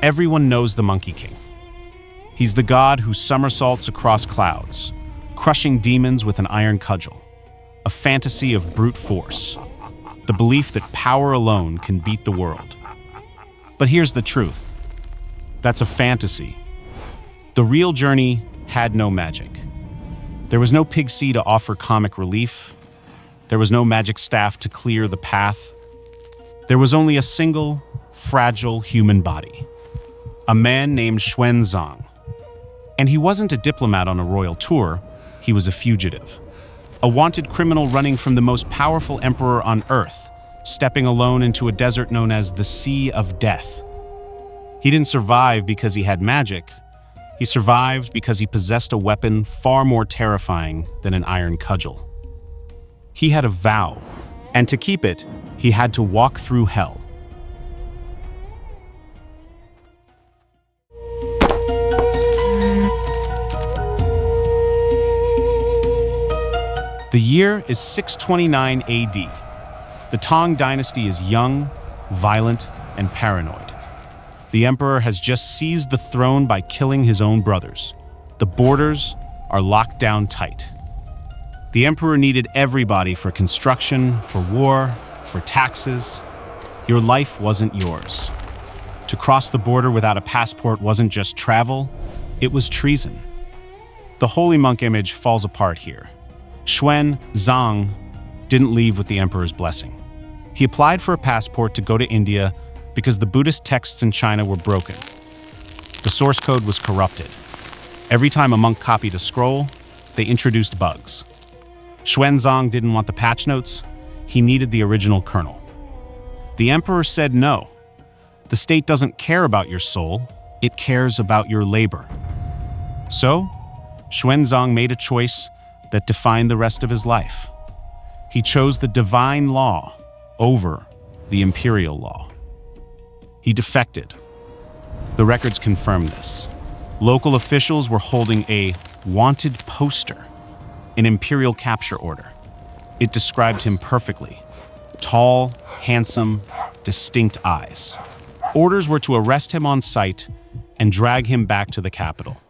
Everyone knows the Monkey King. He's the god who somersaults across clouds, crushing demons with an iron cudgel. A fantasy of brute force. The belief that power alone can beat the world. But here's the truth. That's a fantasy. The real journey had no magic. There was no pig sea to offer comic relief. There was no magic staff to clear the path. There was only a single, fragile human body. A man named Xuanzang. And he wasn't a diplomat on a royal tour, he was a fugitive. A wanted criminal running from the most powerful emperor on earth, stepping alone into a desert known as the Sea of Death. He didn't survive because he had magic. He survived because he possessed a weapon far more terrifying than an iron cudgel. He had a vow, and to keep it, he had to walk through hell. The year is 629 AD. The Tang Dynasty is young, violent, and paranoid. The emperor has just seized the throne by killing his own brothers. The borders are locked down tight. The emperor needed everybody for construction, for war, for taxes. Your life wasn't yours. To cross the border without a passport wasn't just travel, it was treason. The holy monk image falls apart here. Xuanzang didn't leave with the emperor's blessing. He applied for a passport to go to India because the Buddhist texts in China were broken. The source code was corrupted. Every time a monk copied a scroll, they introduced bugs. Xuanzang didn't want the patch notes, he needed the original kernel. The emperor said no. The state doesn't care about your soul, it cares about your labor. So, Xuanzang made a choice that defined the rest of his life. He chose the divine law over the imperial law. He defected. The records confirm this. Local officials were holding a wanted poster, an imperial capture order. It described him perfectly. Tall, handsome, distinct eyes. Orders were to arrest him on sight and drag him back to the capital.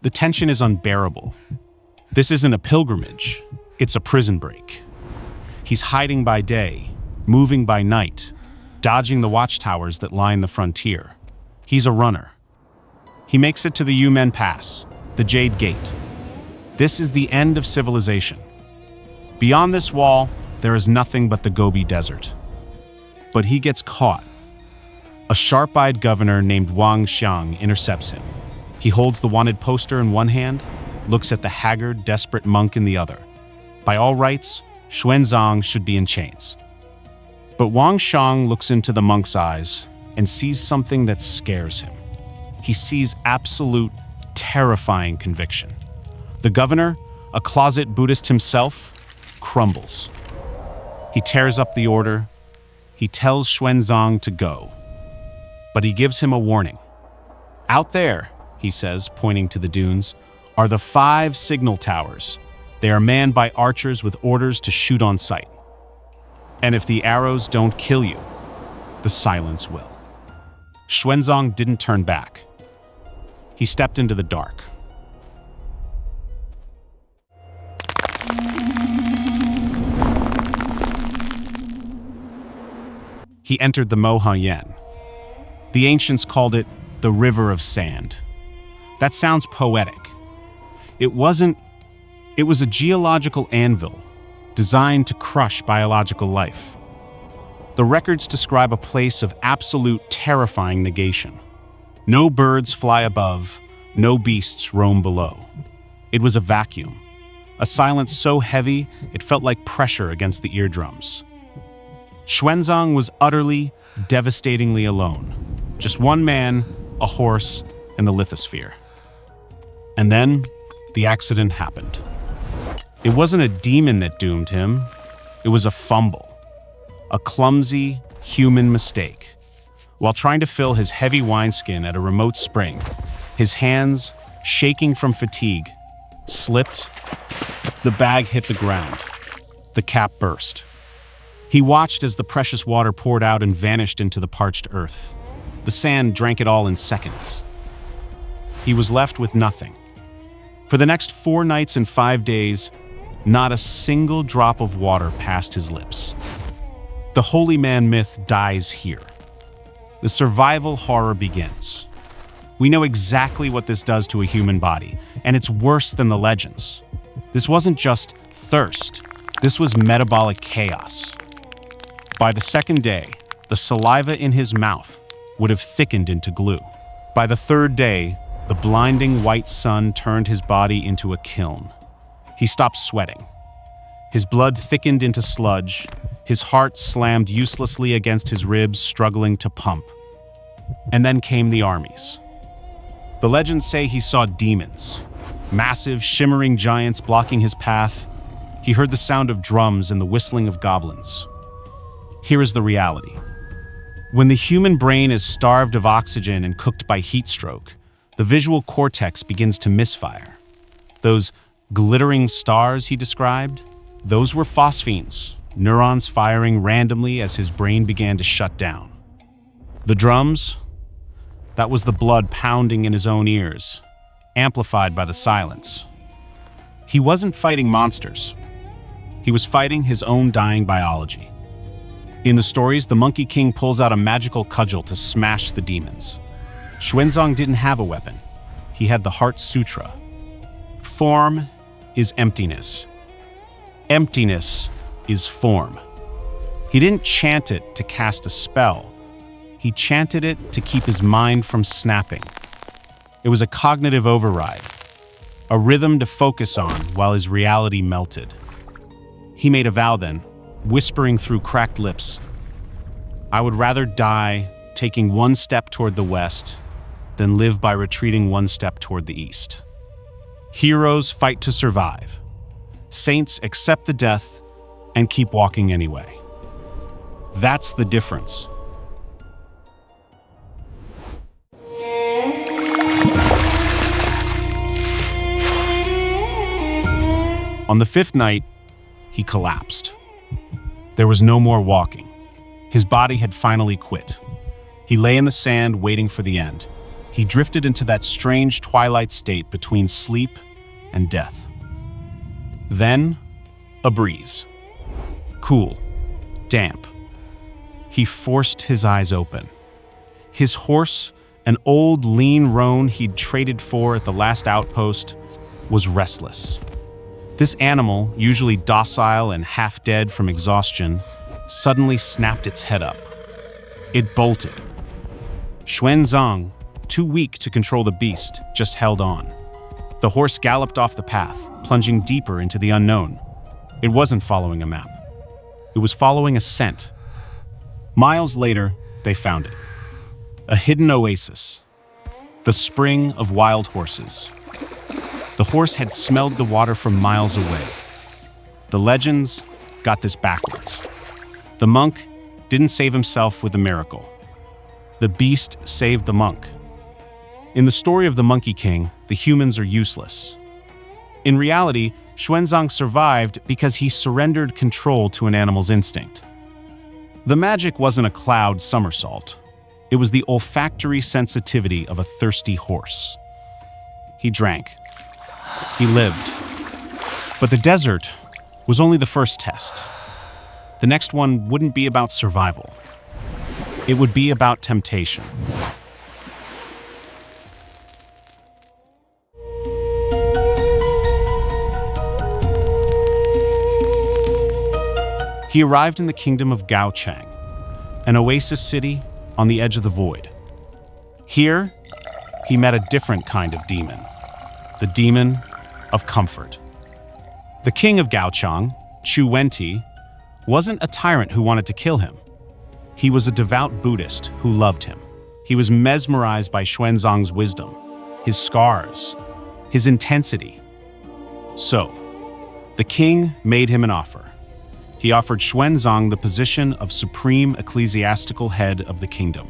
The tension is unbearable. This isn't a pilgrimage, it's a prison break. He's hiding by day, moving by night, dodging the watchtowers that line the frontier. He's a runner. He makes it to the Yumen Pass, the Jade Gate. This is the end of civilization. Beyond this wall, there is nothing but the Gobi Desert. But he gets caught. A sharp-eyed governor named Wang Xiang intercepts him. He holds the wanted poster in one hand, looks at the haggard, desperate monk in the other. By all rights, Xuanzang should be in chains. But Wang Xiang looks into the monk's eyes and sees something that scares him. He sees absolute, terrifying conviction. The governor, a closet Buddhist himself, crumbles. He tears up the order. He tells Xuanzang to go. But he gives him a warning. Out there, he says, pointing to the dunes, are the 5 signal towers. They are manned by archers with orders to shoot on sight. And if the arrows don't kill you, the silence will. Xuanzang didn't turn back. He stepped into the dark. He entered the Mohayan. The ancients called it the River of Sand. That sounds poetic. It wasn't. It was a geological anvil designed to crush biological life. The records describe a place of absolute terrifying negation. No birds fly above, no beasts roam below. It was a vacuum, a silence so heavy it felt like pressure against the eardrums. Xuanzang was utterly, devastatingly alone. Just one man, a horse, and the lithosphere. And then, the accident happened. It wasn't a demon that doomed him. It was a fumble. A clumsy, human mistake. While trying to fill his heavy wineskin at a remote spring, his hands, shaking from fatigue, slipped. The bag hit the ground. The cap burst. He watched as the precious water poured out and vanished into the parched earth. The sand drank it all in seconds. He was left with nothing. For the next 4 nights and 5 days, not a single drop of water passed his lips. The holy man myth dies here. The survival horror begins. We know exactly what this does to a human body, and it's worse than the legends. This wasn't just thirst. This was metabolic chaos. By the second day, the saliva in his mouth would have thickened into glue. By the 3rd day, the blinding white sun turned his body into a kiln. He stopped sweating. His blood thickened into sludge. His heart slammed uselessly against his ribs, struggling to pump. And then came the armies. The legends say he saw demons, massive, shimmering giants blocking his path. He heard the sound of drums and the whistling of goblins. Here is the reality. When the human brain is starved of oxygen and cooked by heat stroke, the visual cortex begins to misfire. Those glittering stars he described, those were phosphenes, neurons firing randomly as his brain began to shut down. The drums, that was the blood pounding in his own ears, amplified by the silence. He wasn't fighting monsters. He was fighting his own dying biology. In the stories, the Monkey King pulls out a magical cudgel to smash the demons. Xuanzang didn't have a weapon. He had the Heart Sutra. Form is emptiness. Emptiness is form. He didn't chant it to cast a spell. He chanted it to keep his mind from snapping. It was a cognitive override, a rhythm to focus on while his reality melted. He made a vow then, whispering through cracked lips, "I would rather die taking 1 step toward the west than live by retreating 1 step toward the east." Heroes fight to survive. Saints accept the death and keep walking anyway. That's the difference. On the 5th night, he collapsed. There was no more walking. His body had finally quit. He lay in the sand waiting for the end. He drifted into that strange twilight state between sleep and death. Then, a breeze. Cool, damp. He forced his eyes open. His horse, an old lean roan he'd traded for at the last outpost, was restless. This animal, usually docile and half dead from exhaustion, suddenly snapped its head up. It bolted. Xuanzang, too weak to control the beast, just held on. The horse galloped off the path, plunging deeper into the unknown. It wasn't following a map. It was following a scent. Miles later, they found it. A hidden oasis. The spring of wild horses. The horse had smelled the water from miles away. The legends got this backwards. The monk didn't save himself with a miracle. The beast saved the monk. In the story of the Monkey King, the humans are useless. In reality, Xuanzang survived because he surrendered control to an animal's instinct. The magic wasn't a cloud somersault. It was the olfactory sensitivity of a thirsty horse. He drank. He lived. But the desert was only the first test. The next one wouldn't be about survival. It would be about temptation. He arrived in the kingdom of Gaochang, an oasis city on the edge of the void. Here, he met a different kind of demon, the demon of comfort. The king of Gaochang, Chu Wenti, wasn't a tyrant who wanted to kill him. He was a devout Buddhist who loved him. He was mesmerized by Xuanzang's wisdom, his scars, his intensity. So, the king made him an offer. He offered Xuanzang the position of supreme ecclesiastical head of the kingdom.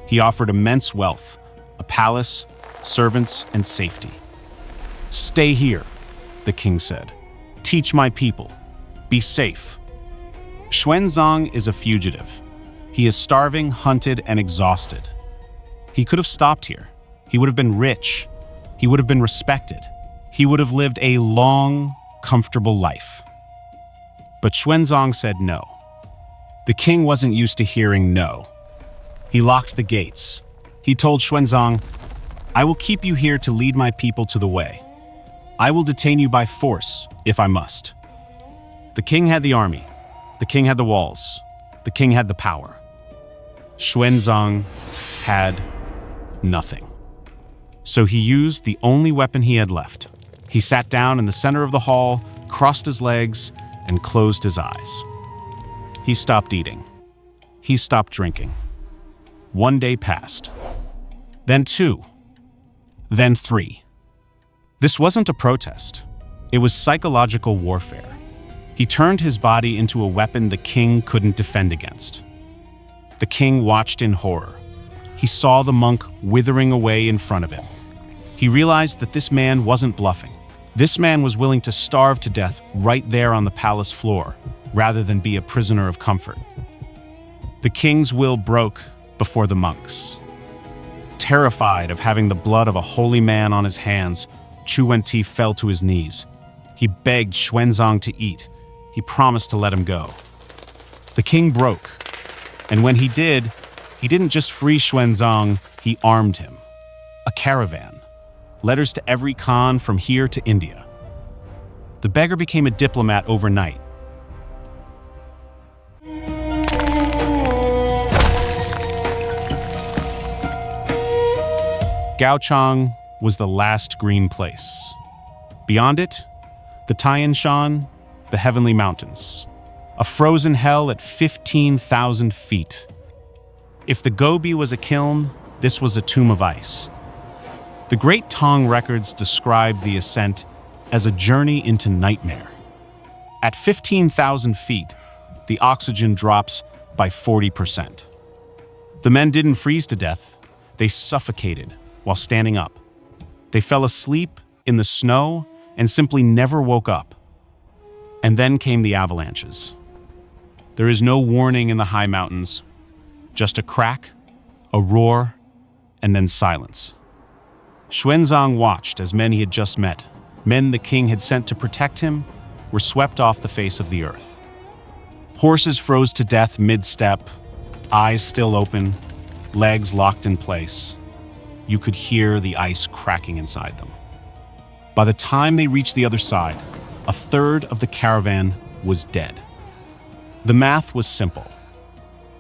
He offered immense wealth, a palace, servants, and safety. "Stay here," the king said. "Teach my people. Be safe." Xuanzang is a fugitive. He is starving, hunted, and exhausted. He could have stopped here. He would have been rich. He would have been respected. He would have lived a long, comfortable life. But Xuanzang said no. The king wasn't used to hearing no. He locked the gates. He told Xuanzang, "I will keep you here to lead my people to the way. I will detain you by force, if I must." The king had the army. The king had the walls. The king had the power. Xuanzang had nothing. So he used the only weapon he had left. He sat down in the center of the hall, crossed his legs, and closed his eyes. He stopped eating. He stopped drinking. 1 day passed. Then 2. Then 3. This wasn't a protest. It was psychological warfare. He turned his body into a weapon the king couldn't defend against. The king watched in horror. He saw the monk withering away in front of him. He realized that this man wasn't bluffing. This man was willing to starve to death right there on the palace floor, rather than be a prisoner of comfort. The king's will broke before the monks. Terrified of having the blood of a holy man on his hands, Xuanti fell to his knees. He begged Xuanzang to eat. He promised to let him go. The king broke, and when he didn't just free Xuanzang, he armed him. A caravan. Letters to every Khan from here to India. The beggar became a diplomat overnight. Gaochang was the last green place. Beyond it, the Tian Shan, the heavenly mountains. A frozen hell at 15,000 feet. If the Gobi was a kiln, this was a tomb of ice. The Great Tang records describe the ascent as a journey into nightmare. At 15,000 feet, the oxygen drops by 40%. The men didn't freeze to death, they suffocated while standing up. They fell asleep in the snow and simply never woke up. And then came the avalanches. There is no warning in the high mountains, just a crack, a roar, and then silence. Xuanzang watched as men he had just met, men the king had sent to protect him, were swept off the face of the earth. Horses froze to death mid-step, eyes still open, legs locked in place. You could hear the ice cracking inside them. By the time they reached the other side, a third of the caravan was dead. The math was simple.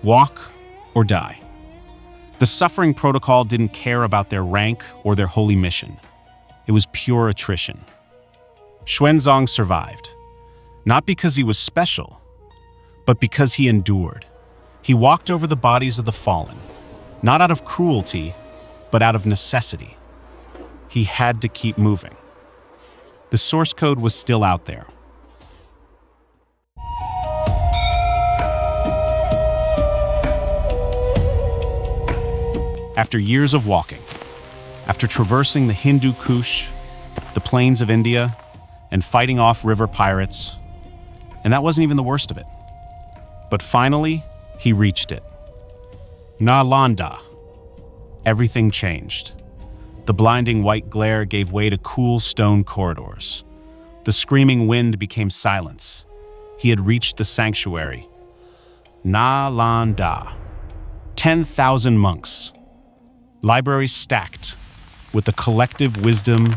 Walk or die. The suffering protocol didn't care about their rank or their holy mission. It was pure attrition. Xuanzang survived, not because he was special, but because he endured. He walked over the bodies of the fallen, not out of cruelty, but out of necessity. He had to keep moving. The source code was still out there. After years of walking, after traversing the Hindu Kush, the plains of India, and fighting off river pirates, and that wasn't even the worst of it. But finally, he reached it. Nalanda. Everything changed. The blinding white glare gave way to cool stone corridors. The screaming wind became silence. He had reached the sanctuary. Nalanda. 10,000 monks. Libraries stacked with the collective wisdom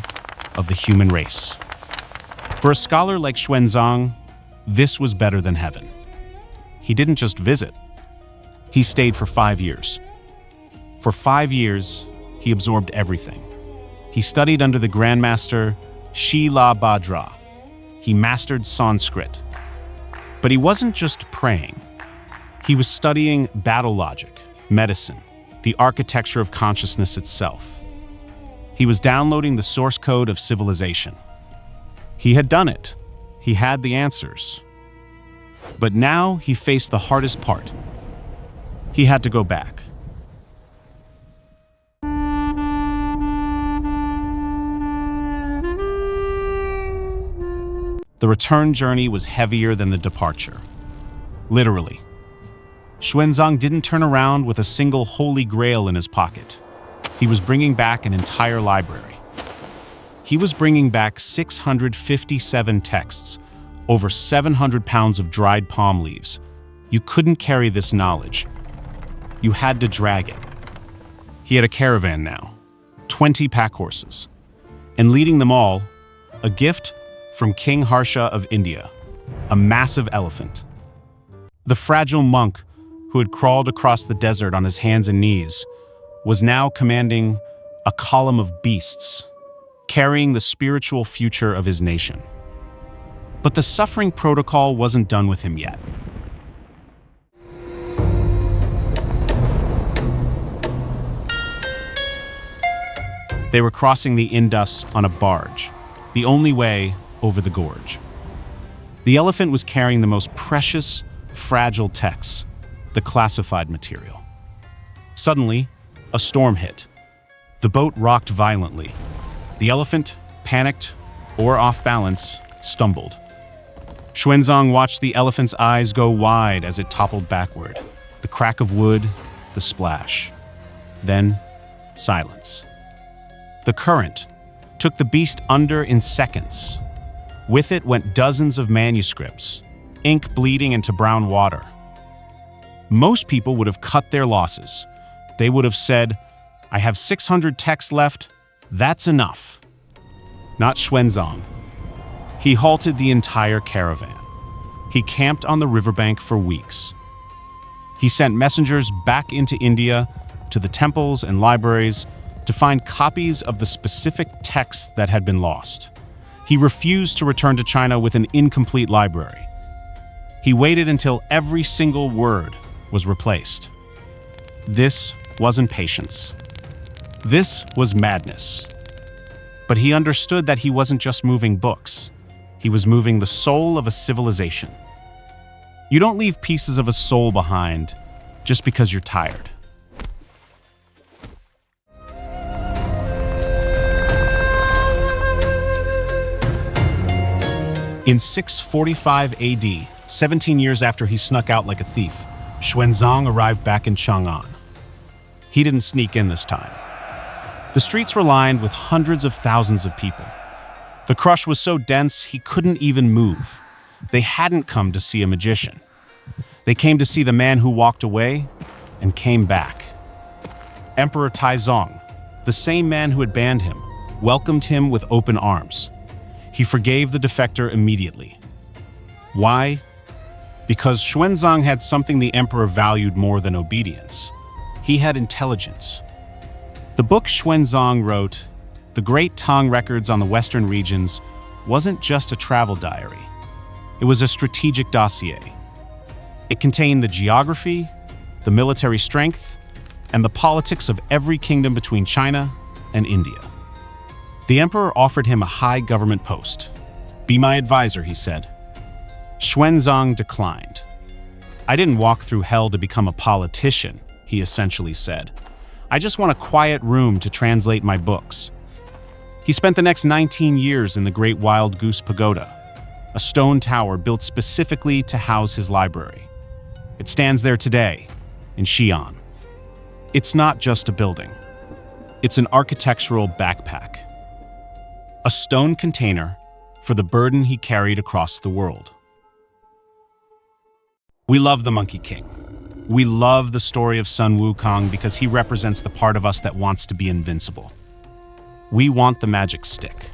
of the human race. For a scholar like Xuanzang, this was better than heaven. He didn't just visit. He stayed for 5 years. For 5 years, he absorbed everything. He studied under the Grandmaster Shila Bhadra. He mastered Sanskrit. But he wasn't just praying. He was studying battle logic, medicine, the architecture of consciousness itself. He was downloading the source code of civilization. He had done it. He had the answers. But now he faced the hardest part. He had to go back. The return journey was heavier than the departure. Literally. Xuanzang didn't turn around with a single holy grail in his pocket. He was bringing back an entire library. He was bringing back 657 texts, over 700 pounds of dried palm leaves. You couldn't carry this knowledge. You had to drag it. He had a caravan now, 20 pack horses, and leading them all, a gift from King Harsha of India, a massive elephant. The fragile monk who had crawled across the desert on his hands and knees was now commanding a column of beasts, carrying the spiritual future of his nation. But the suffering protocol wasn't done with him yet. They were crossing the Indus on a barge, the only way over the gorge. The elephant was carrying the most precious, fragile texts, the classified material. Suddenly, a storm hit. The boat rocked violently. The elephant, panicked or off balance, stumbled. Xuanzang watched the elephant's eyes go wide as it toppled backward. The crack of wood, the splash. Then, silence. The current took the beast under in seconds. With it went dozens of manuscripts, ink bleeding into brown water. Most people would have cut their losses. They would have said, "I have 600 texts left, that's enough." Not Xuanzang. He halted the entire caravan. He camped on the riverbank for weeks. He sent messengers back into India, to the temples and libraries, to find copies of the specific texts that had been lost. He refused to return to China with an incomplete library. He waited until every single word was replaced. This wasn't patience. This was madness. But he understood that he wasn't just moving books. He was moving the soul of a civilization. You don't leave pieces of a soul behind just because you're tired. In 645 AD, 17 years after he snuck out like a thief, Xuanzang arrived back in Chang'an. He didn't sneak in this time. The streets were lined with hundreds of thousands of people. The crush was so dense he couldn't even move. They hadn't come to see a magician. They came to see the man who walked away and came back. Emperor Taizong, the same man who had banned him, welcomed him with open arms. He forgave the defector immediately. Why? Because Xuanzang had something the emperor valued more than obedience. He had intelligence. The book Xuanzang wrote, The Great Tang Records on the Western Regions, wasn't just a travel diary. It was a strategic dossier. It contained the geography, the military strength, and the politics of every kingdom between China and India. The emperor offered him a high government post. "Be my advisor," he said. Xuanzang declined. "I didn't walk through hell to become a politician," he essentially said. "I just want a quiet room to translate my books." He spent the next 19 years in the Great Wild Goose Pagoda, a stone tower built specifically to house his library. It stands there today, in Xi'an. It's not just a building. It's an architectural backpack. A stone container for the burden he carried across the world. We love the Monkey King. We love the story of Sun Wukong because he represents the part of us that wants to be invincible. We want the magic stick.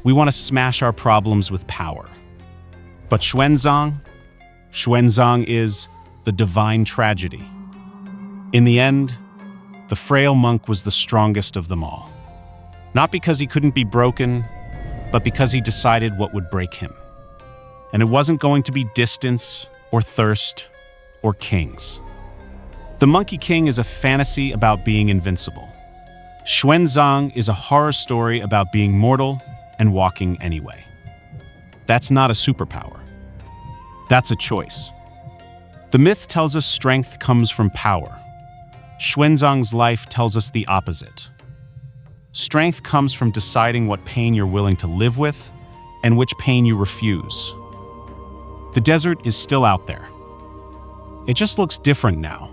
We want to smash our problems with power. But Xuanzang is the divine tragedy. In the end, the frail monk was the strongest of them all. Not because he couldn't be broken, but because he decided what would break him. And it wasn't going to be distance or thirst or kings. The Monkey King is a fantasy about being invincible. Xuanzang is a horror story about being mortal and walking anyway. That's not a superpower. That's a choice. The myth tells us strength comes from power. Xuanzang's life tells us the opposite. Strength comes from deciding what pain you're willing to live with and which pain you refuse. The desert is still out there. It just looks different now.